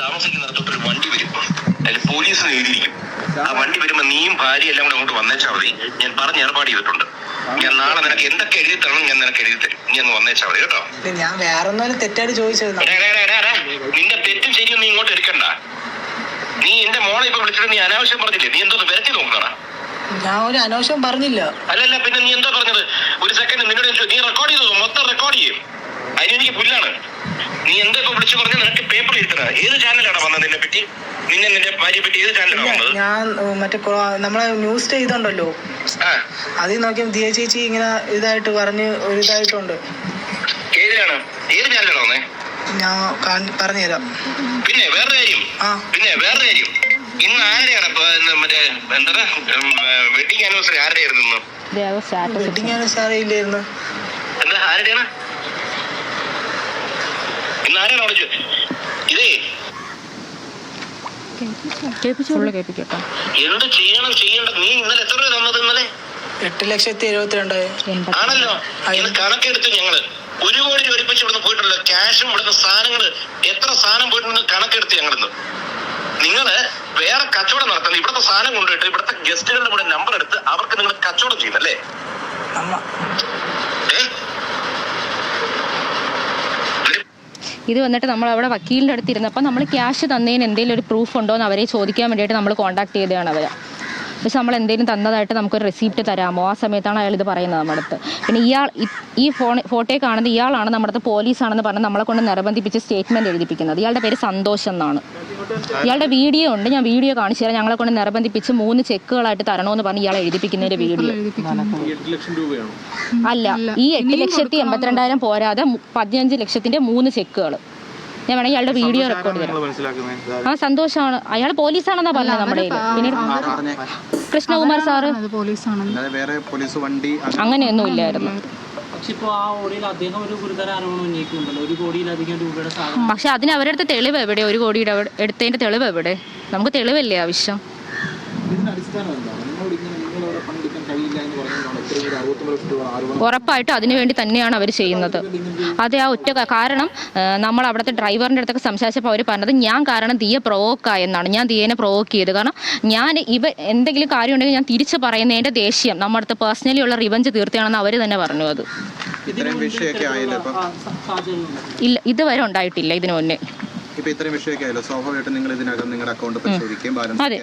താമസിക്കുന്നിടത്തോട്ട് ഒരു വണ്ടി വരും, അതിൽ പോലീസ് എഴുതിയിരിക്കും. ആ വണ്ടി വരുമ്പോ നീയും ഭാര്യ എല്ലാം കൂടെ അങ്ങോട്ട് വന്നേച്ചാൽ മതി. ഞാൻ പറഞ്ഞ് ഏർപ്പാട് ചെയ്തിട്ടുണ്ട്. ഞാൻ നാളെ നിനക്ക് എന്തൊക്കെ എഴുതി തരണം ഞാൻ നിനക്ക് എഴുതി തരും. നീ അങ്ങ് വന്നേച്ചാൽ മതി കേട്ടോ. ഞാൻ വേറെ തെറ്റായിട്ട് ചോദിച്ചത്. നിന്റെ തെറ്റും ശരിയും നീ ഇങ്ങോട്ട് എടുക്കണ്ട. നീ എന്റെ മോളെ ഇപ്പൊ വിളിച്ചിട്ട് നീ അനാവശ്യം പറഞ്ഞില്ലേ? നീ എന്തോന്ന് വരത്തി നോക്കണം. ഞാൻ ഒരു അനാവശ്യം പറഞ്ഞില്ല. അല്ലല്ല, പിന്നെ നീ എന്താ പറഞ്ഞത്? ഒരു സെക്കൻഡ് നിന്നോട് നീ റെക്കോർഡ് ചെയ്തോ? മൊത്തം റെക്കോർഡ് ചെയ്യും. അതിനെനിക്ക് പുല്ലാണ്. നീ എന്താ ഇപ്പൊ വിളിച്ചു പറഞ്ഞ നിനക്ക് പേപ്പർ എഴുതണ? ഏത് ചാനലാണ് വന്നത് നിന്നെ പറ്റി? നിന്റെ ഭാര്യയെ പറ്റി ഏത് ചാനലാണ് വന്നത്? ഞാൻ മറ്റേ നമ്മളെ ന്യൂസ് ചെയ്തുണ്ടല്ലോ, അതിൽ നോക്കിയാൽ ദിയ ചേച്ചി ഇങ്ങനെ ഇതായിട്ട് പറഞ്ഞ് ഒരു ഇതായിട്ടുണ്ട്. ഏതിലാണ്? ഏത് ചാനലാണ് വന്നേ? ഞാൻ പറഞ്ഞുതരാം. പിന്നെ വേറെ കാര്യം, ഇന്ന് ആരുടെയാണ് മറ്റേ എന്താ വെഡിങ് ആനിവേഴ്സറി? ആരുടെ ആയിരുന്നു? വെഡിങ് ആനിവേഴ്സറി ഇല്ലായിരുന്നു. എന്താ ആരുടെയാണ് ഇന്ന്? ആരാണ് അവിടെ? ഇതേ എന്ത് ചെയ്യണം ചെയ്യേണ്ടത്? നീ ഇന്നലെ എത്ര രൂപ തന്നത്? ഇന്നലെ 8,72,000 ആണല്ലോ. ഇത് കണക്കെടുത്ത് ഞങ്ങള് 1 കോടി രൂപ ഒരുമിച്ച് ഇവിടുന്ന് പോയിട്ടുള്ള ക്യാഷും ഇവിടുത്തെ സാധനങ്ങള് എത്ര സാധനം പോയിട്ടുണ്ടെന്ന് കണക്കെടുത്ത് ഞങ്ങളിന്ന്. നിങ്ങള് വേറെ കച്ചവടം നടത്തുന്നത് ഇവിടുത്തെ സാധനം കൊണ്ടുപോയിട്ട് ഇവിടുത്തെ ഗസ്റ്റുകളുടെ കൂടെ നമ്പർ എടുത്ത് അവർക്ക് നിങ്ങൾ കച്ചവടം ചെയ്യുന്നല്ലേ? ഇത് വന്നിട്ട് നമ്മൾ അവിടെ വക്കീലിൻ്റെ അടുത്ത് ഇരുന്നപ്പോൾ നമ്മൾ ക്യാഷ് തന്നതിന് എന്തെങ്കിലും ഒരു പ്രൂഫ് ഉണ്ടോ എന്ന് അവരെ ചോദിക്കാൻ വേണ്ടിയിട്ട് നമ്മൾ കോൺടാക്ട് ചെയ്തതാണ് അവരെ. പക്ഷെ നമ്മൾ എന്തെങ്കിലും തന്നതായിട്ട് നമുക്കൊരു റെസിപ്റ്റ് തരാമോ? ആ സമയത്താണ് അയാൾ ഇത് പറയുന്നത് നമ്മുടെ അടുത്ത്. പിന്നെ ഈ ഫോട്ടോയിൽ കാണുന്നത് ഇയാളാണ് നമ്മുടെ അടുത്ത് പോലീസാണെന്ന് പറഞ്ഞ് നമ്മളെ കൊണ്ട് നിർബന്ധിപ്പിച്ച് സ്റ്റേറ്റ്മെൻറ്റ് എഴുതിപ്പിക്കുന്നത്. ഇയാളുടെ പേര് സന്തോഷ് എന്നാണ്. ഇയാളുടെ വീഡിയോ ഉണ്ട്, ഞാൻ വീഡിയോ കാണിച്ചു തരാം. ഞങ്ങളെ കൊണ്ട് നിർബന്ധിപ്പിച്ച് 3 ചെക്കുകളായിട്ട് തരണമെന്ന് പറഞ്ഞ് ഇയാളെ എഴുതിപ്പിക്കുന്നതിൻ്റെ വീഡിയോ. അല്ല, ഈ 8,82,000 പോരാതെ 15 ലക്ഷത്തിൻ്റെ 3 ചെക്കുകൾ. ഞാൻ വേണമെങ്കിൽ ഇയാളുടെ വീഡിയോ റെക്കോർഡ് ചെയ്യാം. ആ സന്തോഷമാണ്, അയാൾ പോലീസാണെന്നാ പറഞ്ഞത് നമ്മുടെ. പിന്നീട് കൃഷ്ണകുമാർ സാറ് അങ്ങനെയൊന്നും ഇല്ലായിരുന്നു. പക്ഷെ അതിന് അവരുടെ അടുത്ത് തെളിവ് എവിടെ? 1 കോടിയുടെ എടുത്തതിന്റെ തെളിവ് എവിടെ? നമുക്ക് തെളിവല്ലേ ആവശ്യം? ഉറപ്പായിട്ടും അതിനു വേണ്ടി തന്നെയാണ് അവർ ചെയ്യുന്നത്. അത് ആ ഒറ്റ കാരണം നമ്മൾ അവിടുത്തെ ഡ്രൈവറിൻ്റെ അടുത്തൊക്കെ സംസാരിച്ചപ്പോൾ അവർ പറഞ്ഞത് ഞാൻ കാരണം ദിയ പ്രൊവോക്കായെന്നാണ്. ഞാൻ ദിയേനെ പ്രൊവോക്ക് ചെയ്ത്. കാരണം ഞാൻ എന്തെങ്കിലും കാര്യം ഉണ്ടെങ്കിൽ ഞാൻ തിരിച്ച് പറയുന്നതിൻ്റെ ദേഷ്യം നമ്മുടെ അടുത്ത് പേഴ്സണലി ഉള്ള റിവഞ്ച് തീർത്തയാണെന്ന് അവർ തന്നെ പറഞ്ഞു. അത് ഇല്ല, ഇതുവരെ ഉണ്ടായിട്ടില്ല ഇതിനു മുന്നേ. അതെ,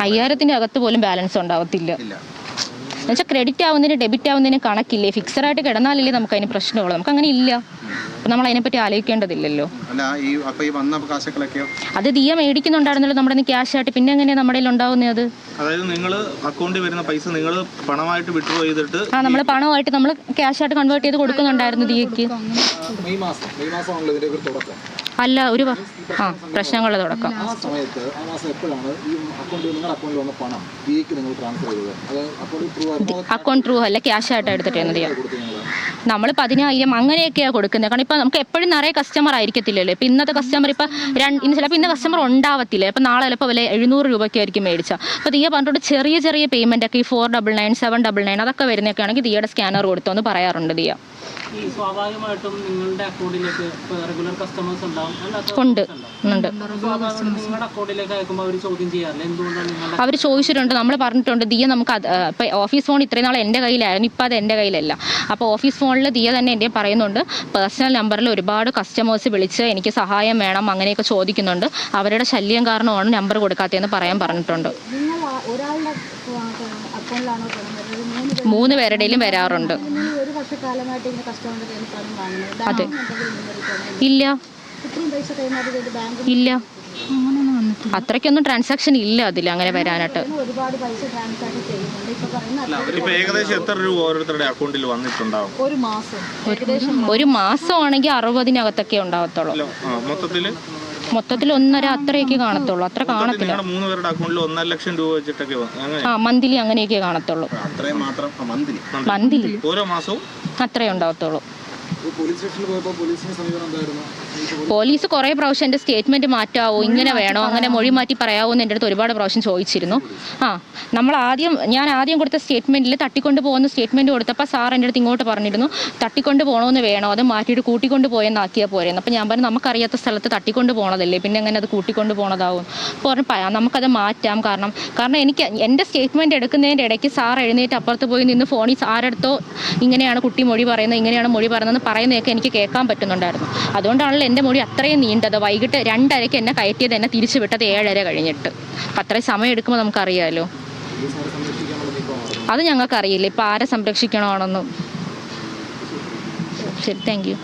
5,000-ന്റെ അകത്ത് പോലും ബാലൻസ് ഉണ്ടാവത്തില്ല. എന്നുവെച്ചാൽ ക്രെഡിറ്റ് ആവുന്നതിന് ഡെബിറ്റ് ആവുന്നതിന് കണക്കില്ലേ? ഫിക്സഡായിട്ട് കിടന്നാലല്ലേ നമുക്ക് അതിന് പ്രശ്നമുള്ളൂ. നമുക്ക് അങ്ങനെ ഇല്ല. നമ്മൾ അതിനെപ്പറ്റി ആലോചിക്കേണ്ടതില്ലല്ലോ. അത് ദിയ മേടിക്കുന്നുണ്ടായിരുന്നല്ലോ നമ്മുടെ ക്യാഷ് ആയിട്ട്. പിന്നെ എങ്ങനെയാണ് നമ്മുടെ ഉണ്ടാവുന്നത്? അത് അതായത് നിങ്ങൾ അക്കൗണ്ടിൽ വരുന്ന പൈസ നിങ്ങൾ പണമായിട്ട് വിഡ്രോ ചെയ്തിട്ട് നമ്മൾ പണമായിട്ട് നമ്മൾ ക്യാഷ് ആയിട്ട് കൺവേർട്ട് ചെയ്ത് കൊടുക്കുന്നുണ്ടായിരുന്നു ദിയക്ക്. അല്ല, ഒരു പ്രശ്നങ്ങളുടെ തുടക്കം. അക്കൗണ്ട് ത്രൂ അല്ല, ക്യാഷ് ആയിട്ട് എടുത്തിട്ട് നമ്മൾ 10,000 അങ്ങനെയൊക്കെയാണ് കൊടുക്കുന്നത്. കാരണം ഇപ്പം നമുക്ക് എപ്പോഴും നിറയെ കസ്റ്റമർ ആയിരിക്കത്തില്ലല്ലോ. ഇപ്പം ഇന്നത്തെ കസ്റ്റമർ ഇപ്പം ചിലപ്പോൾ ഇന്ന കസ്റ്റമർ ഉണ്ടാവത്തില്ല. ഇപ്പം നാളെ ചിലപ്പോൾ 700 രൂപയ്ക്ക് ആയിരിക്കും മേടിച്ചാൽ. അപ്പോൾ ദിയ പറഞ്ഞിട്ട് ചെറിയ ചെറിയ പേയ്മെൻ്റ് ഒക്കെ ഈ 499, 799 അതൊക്കെ വരുന്നതൊക്കെ ആണെങ്കിൽ ദിയയുടെ സ്കാനർ കൊടുത്തോന്ന് പറയാറുണ്ട് ദിയ. സ്വാഭാവികമായിട്ടും നിങ്ങളുടെ അക്കൗണ്ടിലേക്ക് റെഗുലർ കസ്റ്റമേഴ്സ് ഉണ്ടാവും. അവർ ചോദിച്ചിട്ടുണ്ട്. നമ്മൾ പറഞ്ഞിട്ടുണ്ട് ദിയ നമുക്ക് ഇപ്പം ഓഫീസ് ഫോൺ ഇത്രയും നാൾ എൻ്റെ കയ്യിലായിരുന്നു, ഇപ്പം അത് എൻ്റെ കയ്യിലല്ല. അപ്പോൾ ഓഫീസ് ഫോണിൽ ദിയ തന്നെ എൻ്റെ പറയുന്നുണ്ട് പേഴ്സണൽ നമ്പറിൽ ഒരുപാട് കസ്റ്റമേഴ്സ് വിളിച്ച് എനിക്ക് സഹായം വേണം അങ്ങനെയൊക്കെ ചോദിക്കുന്നുണ്ട്. അവരുടെ ശല്യം കാരണമാണ് നമ്പർ കൊടുക്കാത്തതെന്ന് പറഞ്ഞിട്ടുണ്ട്. 3 പേരുടെയും വരാറുണ്ട്. അതെ, ഇല്ല ഇല്ല, അത്രയ്ക്കൊന്നും ട്രാൻസാക്ഷൻ ഇല്ല അതിൽ അങ്ങനെ വരാനായിട്ട്. ഒരു മാസമാണെങ്കിൽ 60-നകത്തൊക്കെ ഉണ്ടാവത്തുള്ളൂ. മൊത്തത്തിൽ 1.5 അത്രയൊക്കെ കാണത്തുള്ളൂ. അത്ര കാണത്തില്ല. മന്ത്ലി അങ്ങനെയൊക്കെ കാണത്തുള്ളൂ. മന്ത്ലി അത്രേ ഉണ്ടാവത്തുള്ളൂ. പോലീസ് സ്റ്റേഷനിൽ പോയപ്പോൾ പോലീസിന്റെ സമീപനം എന്തായിരുന്നു? പോലീസ് കുറേ പ്രാവശ്യം എൻ്റെ സ്റ്റേറ്റ്മെൻറ്റ് മാറ്റാവോ, ഇങ്ങനെ വേണോ, അങ്ങനെ മൊഴി മാറ്റി പറയാവോ എന്ന് എൻ്റെ അടുത്ത് ഒരുപാട് പ്രാവശ്യം ചോദിച്ചിരുന്നു. ഞാൻ ആദ്യം കൊടുത്ത സ്റ്റേറ്റ്മെൻറ്റിൽ തട്ടിക്കൊണ്ട് പോകുന്ന സ്റ്റേറ്റ്മെൻറ്റ് കൊടുത്തപ്പോൾ സാർ എൻ്റെ അടുത്ത് ഇങ്ങോട്ട് പറഞ്ഞിരുന്നു തട്ടിക്കൊണ്ട് പോകണമെന്ന് വേണോ, അത് മാറ്റിയിട്ട് കൂട്ടിക്കൊണ്ട് പോയെന്നാക്കിയാൽ പോരെന്ന്. അപ്പോൾ ഞാൻ പറഞ്ഞു നമുക്കറിയാത്ത സ്ഥലത്ത് തട്ടിക്കൊണ്ട് പോകണതല്ലേ, പിന്നെ എങ്ങനെ അത് കൂട്ടിക്കൊണ്ട് പോകണതാവും. അപ്പോൾ പറഞ്ഞു നമുക്കത് മാറ്റാം, കാരണം എനിക്ക് എൻ്റെ സ്റ്റേറ്റ്മെൻറ്റ് എടുക്കുന്നതിൻ്റെ ഇടയ്ക്ക് സാർ എഴുന്നേറ്റ് അപ്പുറത്ത് പോയി നിന്ന് ഫോണിൽ ആരടുത്തോ ഇങ്ങനെയാണ് കുട്ടി മൊഴി പറയുന്നത്, ഇങ്ങനെയാണ് മൊഴി പറയുന്നതെന്ന് പറയുന്നതൊക്കെ എനിക്ക് കേൾക്കാൻ പറ്റുന്നുണ്ടായിരുന്നു. അതുകൊണ്ടാണല്ലോ എൻ്റെ മൊഴി അത്രയും നീണ്ടത്. വൈകിട്ട് 2:30 എന്നെ കയറ്റിയത്, എന്നെ തിരിച്ചു വിട്ടത് 7:30 കഴിഞ്ഞിട്ട്. അപ്പം അത്രയും സമയം എടുക്കുമ്പോൾ നമുക്കറിയാമല്ലോ. അത് ഞങ്ങൾക്കറിയില്ല ഇപ്പം ആരെ സംരക്ഷിക്കണമെന്നൊന്നും. ശരി, താങ്ക് യു.